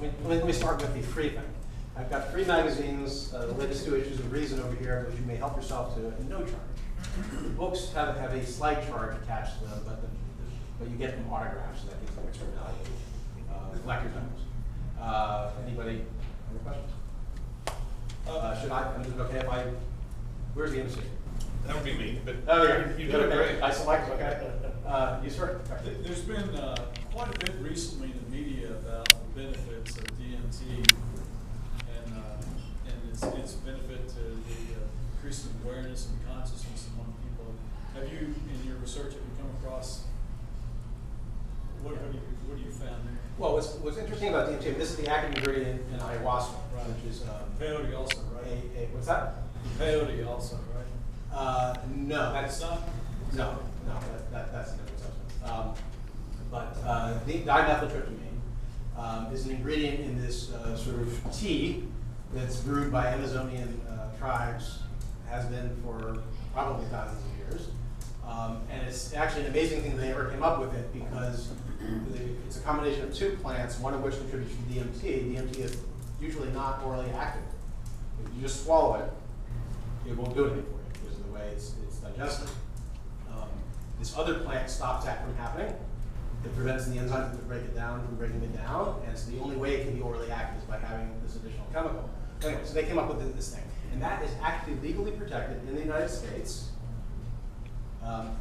let me start with the free thing. I've got 3 magazines, the latest 2 issues of Reason over here, which you may help yourself to at no charge. The books have a slight charge attached to them, but you get them autographs, so that gives them extra value. Collector's items. Anybody have questions? Should I? Is it okay if I? Where's the MC? That would be me. But Oh, yeah. you did it great. I select. Okay. You sir. There's been quite a bit recently in the media about the benefits of DMT and its benefit to the increasing awareness and consciousness among people. Have you, in your research, have you come across what have you found there? Well, what's interesting about DMT, this is the active ingredient in ayahuasca, Right. which is Peyote also, right? what's that? Peyote also, right? No, That's not? no, that's a different substance. But dimethyltryptamine is an ingredient in this sort of tea that's brewed by Amazonian tribes, has been for probably thousands of years. And it's actually an amazing thing that they ever came up with it because it's a combination of 2 plants, one of which contributes to DMT. DMT is usually not orally active. If you just swallow it, it won't do anything for you because of the way it's digested. This other plant stops that from happening. It prevents the enzymes that break it down from breaking it down, and so the only way it can be orally active is by having this additional chemical. Anyway, so they came up with this thing. And that is actually legally protected in the United States.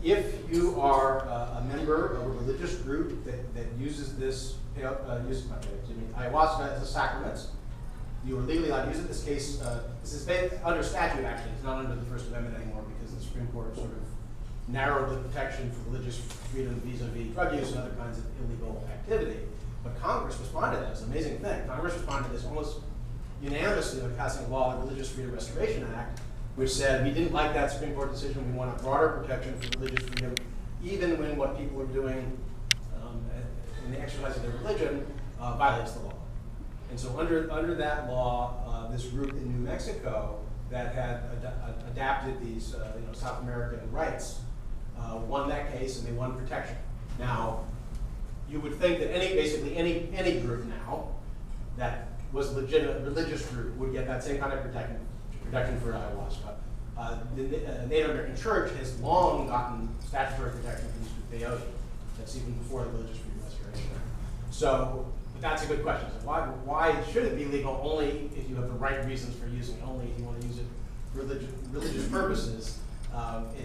If you are a member of a religious group that uses this, ayahuasca as a sacrament, you are legally allowed to use it. This case, this is under statute actually. It's not under the First Amendment anymore because the Supreme Court sort of narrowed the protection for religious freedom vis-a-vis drug use and other kinds of illegal activity. But Congress responded to that. It's an amazing thing. Congress responded to this almost unanimously by passing a law, the Religious Freedom Restoration Act, which said we didn't like that Supreme Court decision. We want a broader protection for religious freedom, even when what people are doing in the exercise of their religion violates the law. And so under that law, this group in New Mexico that had adapted these South American rights won that case, and they won protection. Now, you would think that basically any group now that was a legitimate religious group would get that same kind of protection for ayahuasca. The Native American Church has long gotten statutory protection for peyote. That's even before the Religious Freedom Restoration Act. So that's a good question. So why should it be legal only if you have the right reasons for using it, only if you want to use it for religious purposes?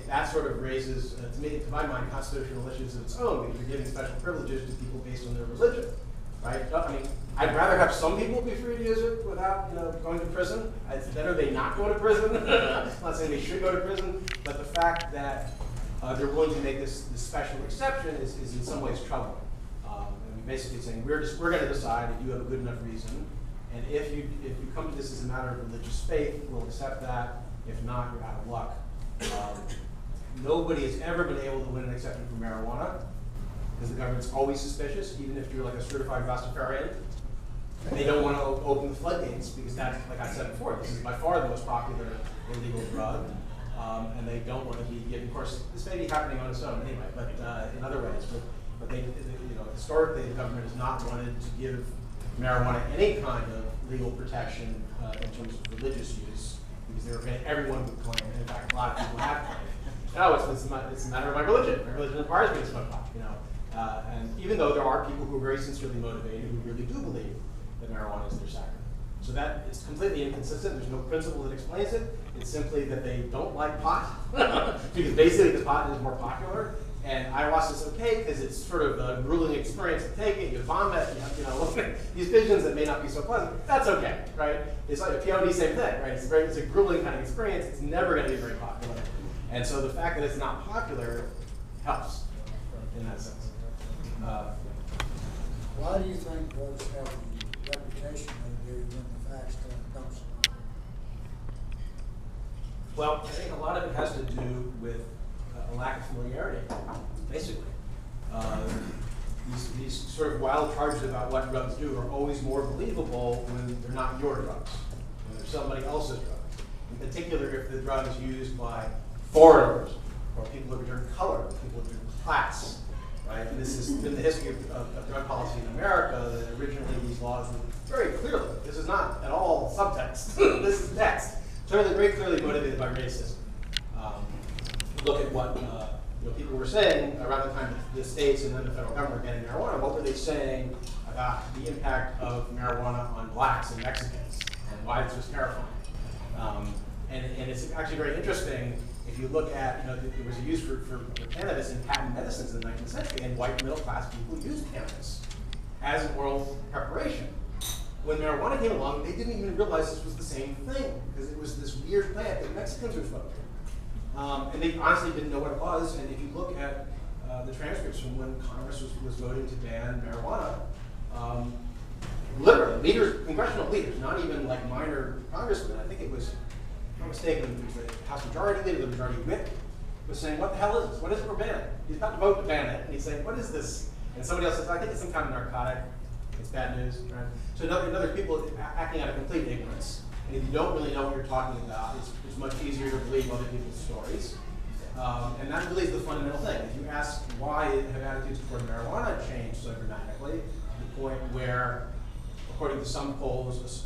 That sort of raises, to my mind, constitutional issues of its own because you're giving special privileges to people based on their religion, right? I mean, I'd rather have some people be free to use it without, going to prison. It's better they not go to prison. I'm not saying they should go to prison, but the fact that they're willing to make this special exception is in some ways troubling. And basically saying we're going to decide if you have a good enough reason, and if you come to this as a matter of religious faith, we'll accept that. If not, you're out of luck. Nobody has ever been able to win an exception for marijuana because the government's always suspicious, even if you're like a certified Rastafarian. They don't want to open the floodgates because that's, like I said before, this is by far the most popular illegal drug, and they don't want to be given. Of course, this may be happening on its own anyway, but in other ways. But they, historically, the government has not wanted to give marijuana any kind of legal protection in terms of religious use. Because everyone would claim, and in fact, a lot of people have claimed, it's a matter of my religion. My religion requires me to smoke pot, and even though there are people who are very sincerely motivated who really do believe that marijuana is their sacrament. So that is completely inconsistent. There's no principle that explains it. It's simply that they don't like pot, because basically the pot is more popular. And ayahuasca is okay because it's sort of a grueling experience to take it. You vomit, you have these visions that may not be so pleasant. That's okay, right? It's like a peyote, same thing, right? It's a grueling kind of experience. It's never going to be very popular. And so the fact that it's not popular helps in that sense. Why do you think drugs have the reputation they do when the facts don't support? Well, I think a lot of it has to do with a lack of familiarity, basically. These sort of wild charges about what drugs do are always more believable when they're not your drugs, when they're somebody else's drugs. In particular, if the drug is used by foreigners, or people of a different color, people of a different class. right? And this has been the history of drug policy in America, that originally these laws were very clearly, this is not at all subtext, this is text, very clearly motivated by racism. Look at what people were saying around the time that the states and then the federal government were getting marijuana. What were they saying about the impact of marijuana on blacks and Mexicans and why this was terrifying? And it's actually very interesting if you look at, there was a use for cannabis in patent medicines in the 19th century, and white middle class people used cannabis as an oral preparation. When marijuana came along, they didn't even realize this was the same thing, because it was this weird plant that Mexicans were smoking. And they honestly didn't know what it was, and if you look at the transcripts from when Congress was voting to ban marijuana, literally, congressional leaders, not even like minor congressmen, I think it was, if I'm not mistaken, it was the House Majority Leader, the Majority Whip, was saying, what the hell is this? What is it we're banning? He's about to vote to ban it, and he's saying, what is this? And somebody else says, I think it's some kind of narcotic. It's bad news, right? So another people acting out of complete ignorance. And if you don't really know what you're talking about, it's much easier to believe other people's stories. And that really is the fundamental thing. If you ask why have attitudes toward marijuana changed so dramatically, to the point where, according to some polls,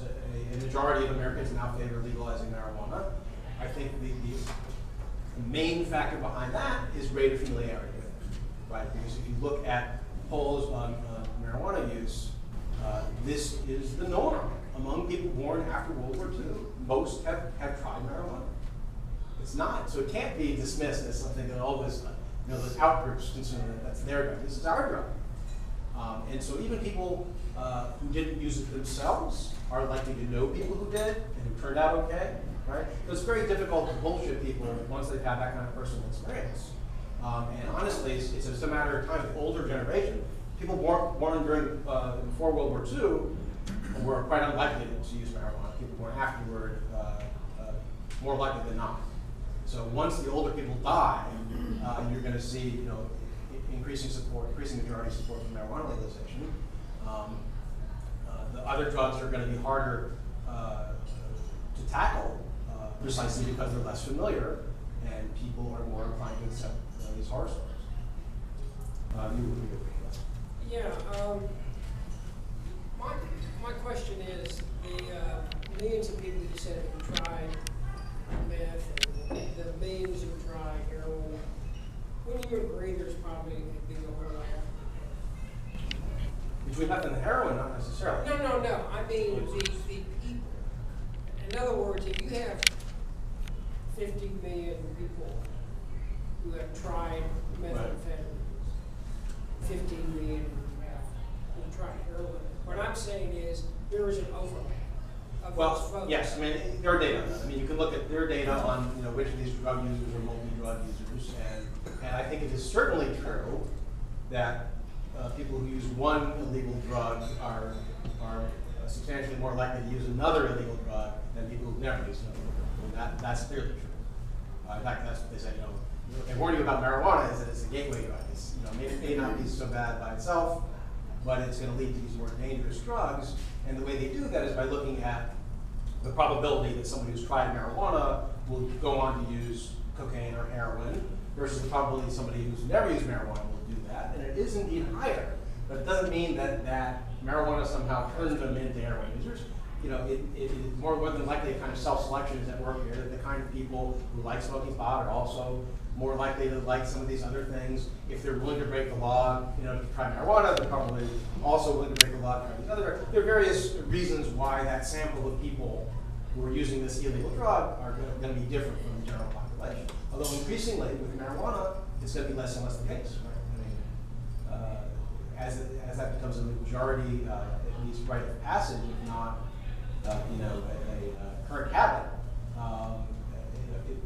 a majority of Americans now favor legalizing marijuana, I think the main factor behind that is rate of familiarity with it, right? Because if you look at polls on marijuana use, this is the norm among people born after World War II. Most have tried marijuana. It's not, so it can't be dismissed as something that all this, those outgroups consider that's their drug. This is our drug. And so even people who didn't use it themselves are likely to know people who did and who turned out okay, right? So it's very difficult to bullshit people once they've had that kind of personal experience. And honestly, it's just a matter of time. The older generation, people born during before World War II were quite unlikely to use marijuana. People born afterward, more likely than not. So once the older people die, you're going to see, increasing majority support for marijuana legalization. The other drugs are going to be harder to tackle, precisely because they're less familiar, and people are more inclined to accept these horror stories. Yeah. My question is, the millions of people you said who tried meth and the millions who tried heroin, wouldn't you agree there's probably a big overlap? Between meth and heroin, not necessarily. No. I mean the people. In other words, if you have 50 million people who have tried methamphetamines, 15 million who tried heroin, what I'm saying is there is an overlap. Well, yes, I mean, there are data on that. I mean, you can look at their data on, which of these drug users are multi-drug users, and I think it is certainly true that people who use one illegal drug are substantially more likely to use another illegal drug than people who've never used another drug. That's clearly true. In fact, that's what they say, they warn you about marijuana is that it's a gateway drug. It's, it may not be so bad by itself, but it's going to lead to these more dangerous drugs. And the way they do that is by looking at the probability that somebody who's tried marijuana will go on to use cocaine or heroin versus the probability somebody who's never used marijuana will do that. And it is indeed higher, but it doesn't mean that marijuana somehow turns them into heroin users. It is more than likely a kind of self-selection is at work here, that the kind of people who like smoking pot are also more likely to like some of these other things. If they're willing to break the law, to try marijuana, they're probably also willing to break the law to try these other. There are various reasons why that sample of people who are using this illegal drug are going to be different from the general population. Although increasingly with marijuana, it's going to be less and less the case, right? I mean, as that becomes a majority, at least rite of passage, if not, a current habit.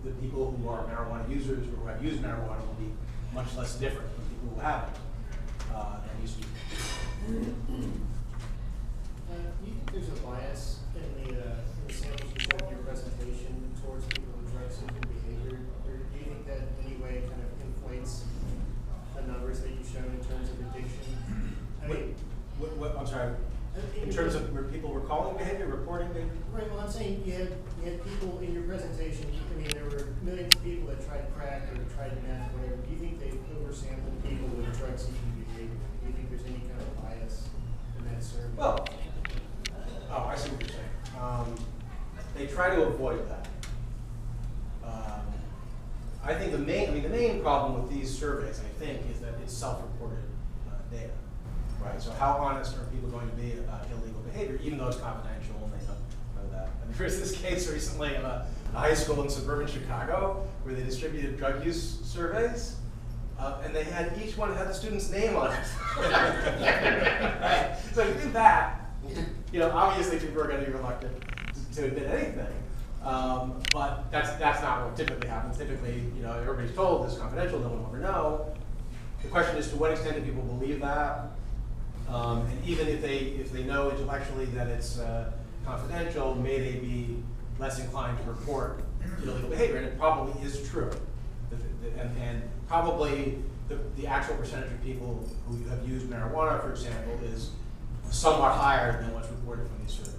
The people who are marijuana users or who have used marijuana will be much less different from people who haven't than used to. Do you think there's a bias in the samples you showed in your presentation towards people with drug-seeking behavior? Or do you think that in any way kind of inflates the numbers that you've shown in terms of addiction? I'm sorry. In terms of where people were recalling behavior, reporting behavior? Right, well, I'm saying you had people in your presentation, I mean, there were millions of people that tried crack or tried meth, whatever. Do you think they oversampled people with drug-seeking behavior? Do you think there's any kind of bias in that survey? Well, oh, I see what you're saying. They try to avoid that. I think the main problem with these surveys, I think, is that it's self-reported data, right? So how honest are people going to be about illegal behavior, even though it's confidential and they don't know that? I mean, there's this case recently in a high school in suburban Chicago where they distributed drug use surveys, and they had each one had the student's name on it. Right? So if you do that, obviously people are going to be reluctant to admit anything. But that's not what typically happens. Typically, everybody's told this is confidential, no one will ever know. The question is, to what extent do people believe that? And even if they know intellectually that it's confidential, may they be less inclined to report illegal behavior? And it probably is true. And probably the actual percentage of people who have used marijuana, for example, is somewhat higher than what's reported from these surveys.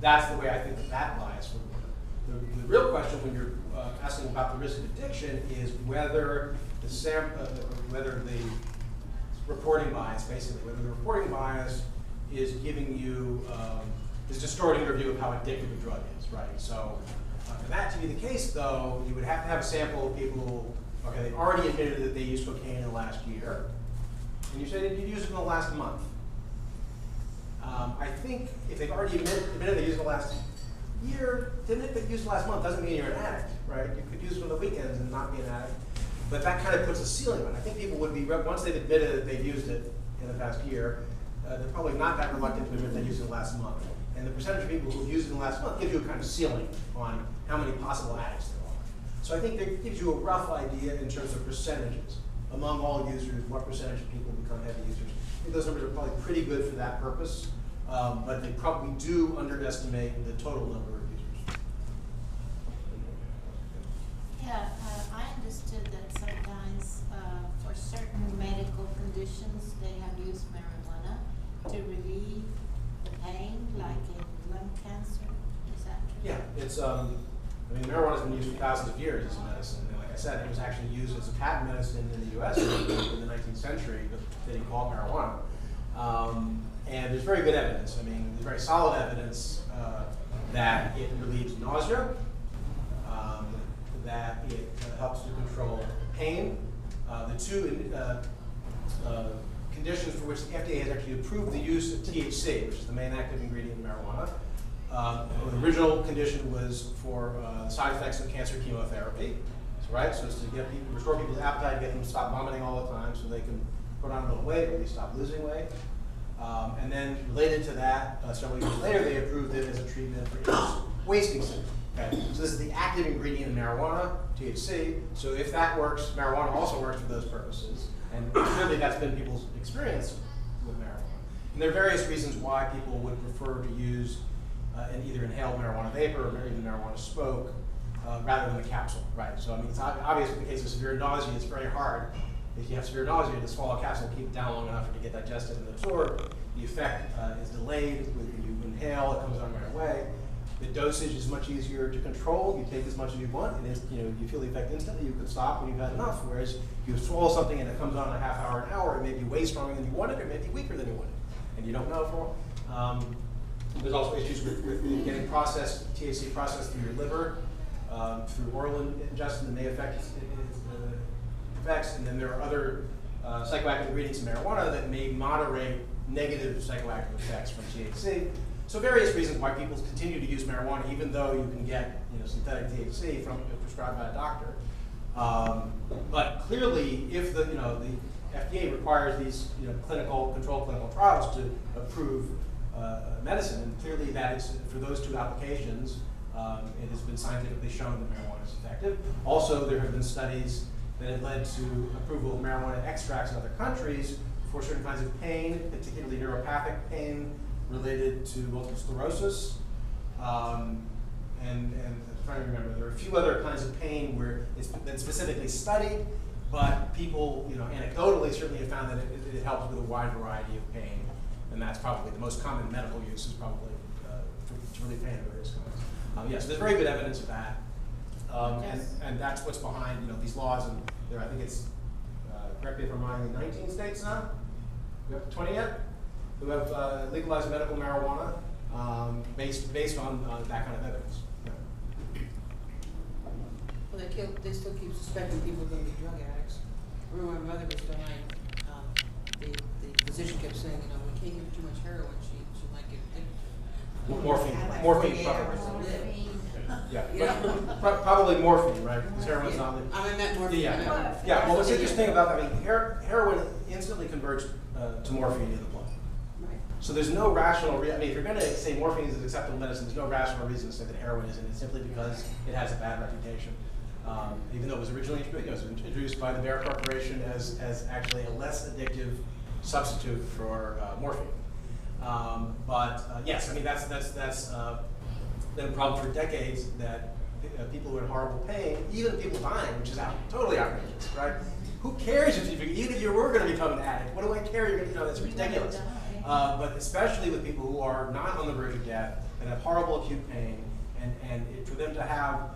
That's the way I think that bias would work. The real question when you're asking about the risk of addiction is whether the reporting bias, basically, whether the reporting bias is giving you, is distorting your view of how addictive a drug is, right? So for that to be the case, though, you would have to have a sample of people who, okay, they've already admitted that they used cocaine in the last year, and you say that you used it in the last month. I think if they've already admitted they used it the last year, to admit that you used it last month doesn't mean you're an addict, right? You could use it on the weekends and not be an addict. But that kind of puts a ceiling on it. I think people would be, once they've admitted that they've used it in the past year, they're probably not that reluctant to admit they used it last month. And the percentage of people who've used it in the last month gives you a kind of ceiling on how many possible addicts there are. So I think that gives you a rough idea in terms of percentages. Among all users, what percentage of people become heavy users. I think those numbers are probably pretty good for that purpose. But they probably do underestimate the total number of users. Yeah, I understood that sometimes for certain medical conditions they have used marijuana to relieve the pain, like in lung cancer. Is that true? Yeah, it's marijuana has been used for thousands of years as a medicine. And like I said, it was actually used as a patent medicine in the U.S. in the 19th century, but they didn't call it marijuana. And there's very good evidence. There's very solid evidence that it relieves nausea, that it helps to control pain. The two conditions for which the FDA has actually approved the use of THC, which is the main active ingredient in marijuana. The original condition was for side effects of cancer chemotherapy. So it's to restore people's appetite, get them to stop vomiting all the time so they can put on a little weight or at least stop losing weight. And then related to that, several years later, they approved it as a treatment for wasting syndrome. Okay? So this is the active ingredient in marijuana, THC. So if that works, marijuana also works for those purposes. And clearly that's been people's experience with marijuana. And there are various reasons why people would prefer to use either inhaled marijuana vapor or even marijuana smoke rather than the capsule, right? So it's obvious in the case of severe nausea, it's very hard. If you have severe nausea, to swallow a capsule and keep it down long enough for it to get digested and absorbed. The effect is delayed. When you inhale, it comes on right away. The dosage is much easier to control. You take as much as you want, and you feel the effect instantly. You can stop when you've had enough. Whereas if you swallow something and it comes on in a half hour, an hour, it may be way stronger than you wanted, or it may be weaker than you wanted, and you don't know for. There's also issues with getting THC processed through your liver, through oral ingestion that may affect its effects, and then there are other psychoactive ingredients in marijuana that may moderate negative psychoactive effects from THC. So various reasons why people continue to use marijuana, even though you can get synthetic THC prescribed by a doctor. But clearly, if the FDA requires these controlled clinical trials to approve medicine, and clearly that is for those two applications, it has been scientifically shown that marijuana is effective. Also, there have been studies that have led to approval of marijuana extracts in other countries for certain kinds of pain, particularly neuropathic pain related to multiple sclerosis. And I'm trying to remember, there are a few other kinds of pain where it's been specifically studied, but people, anecdotally certainly have found that it helps with a wide variety of pain. and that's probably the most common medical use is probably to relieve pain of various kinds. Yes, there's very good evidence of that, and that's what's behind these laws. And there, I think it's correct me if I'm wrong, in 19 states now. We have 20 yet? Who have legalized medical marijuana based on that kind of evidence. Well, they still keep suspecting people are going to be drug addicts. I remember my mother was dying. The physician kept saying, we can't give her too much heroin. She might get addicted. Morphine, probably. Yeah, but probably morphine, right? Because heroin's not. I meant morphine. Yeah. Well, what's interesting about that? I mean, heroin instantly converts to morphine in the blood. Right. So there's no rational reason. I mean, if you're going to say morphine is an acceptable medicine, there's no rational reason to say that heroin isn't. It's simply because it has a bad reputation. Even though it was originally introduced by the Bayer Corporation as actually a less addictive substitute for morphine. Yes, I mean that's been a problem for decades, that people who are in horrible pain, even people dying, which is totally outrageous, right? Who cares even if you were going to become an addict? What do I care? It's ridiculous. But especially with people who are not on the verge of death and have horrible acute pain, and for them to have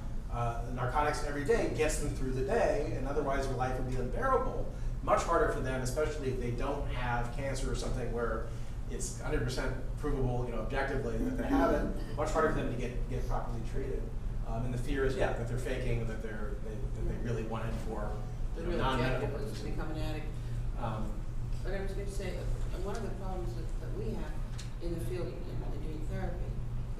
narcotics every day gets them through the day, and otherwise their life would be unbearable. Much harder for them, especially if they don't have cancer or something where it's 100% provable, objectively that they have it. Much harder for them to get properly treated. And the fear is, that they're faking, that they really want it for non-medical purposes. To become an addict. But I was going to say, one of the problems that we have in the field in doing therapy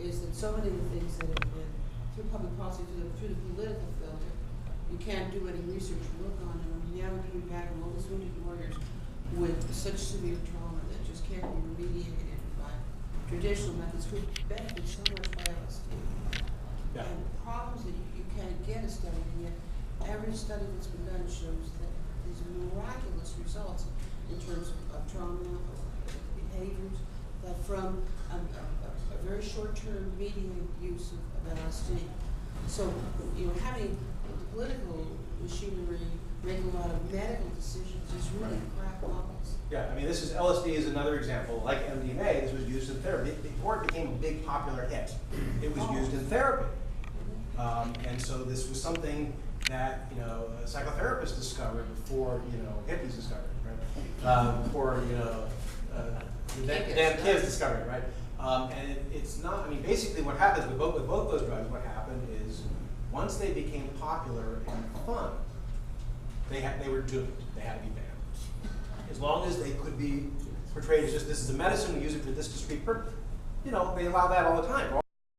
is that so many of the things that have been through public policy, through the political filter, you can't do any research or look on them. I mean, now we're coming back from all these wounded warriors with such severe trauma that just can't be remediated by traditional methods, which benefit so much by LSD. Yeah. And problems that you can't get a study, and yet every study that's been done shows that these miraculous results in terms of trauma, behaviors, that from a very short-term medium use of LSD. So, having the political machinery make a lot of medical decisions is really crap models. Yeah, I mean, LSD is another example. Like MDMA, this was used in therapy. Before it became a big popular hit, it was used in therapy. And so this was something that, psychotherapists discovered before, hippies discovered it, right? Before, the damn kids discovered it, right? And it's not, I mean, basically what happens with both those drugs, what happened is once they became popular and fun, they were doomed. They had to be banned. As long as they could be portrayed as just, this is a medicine, we use it for this discrete purpose. They allow that all the time.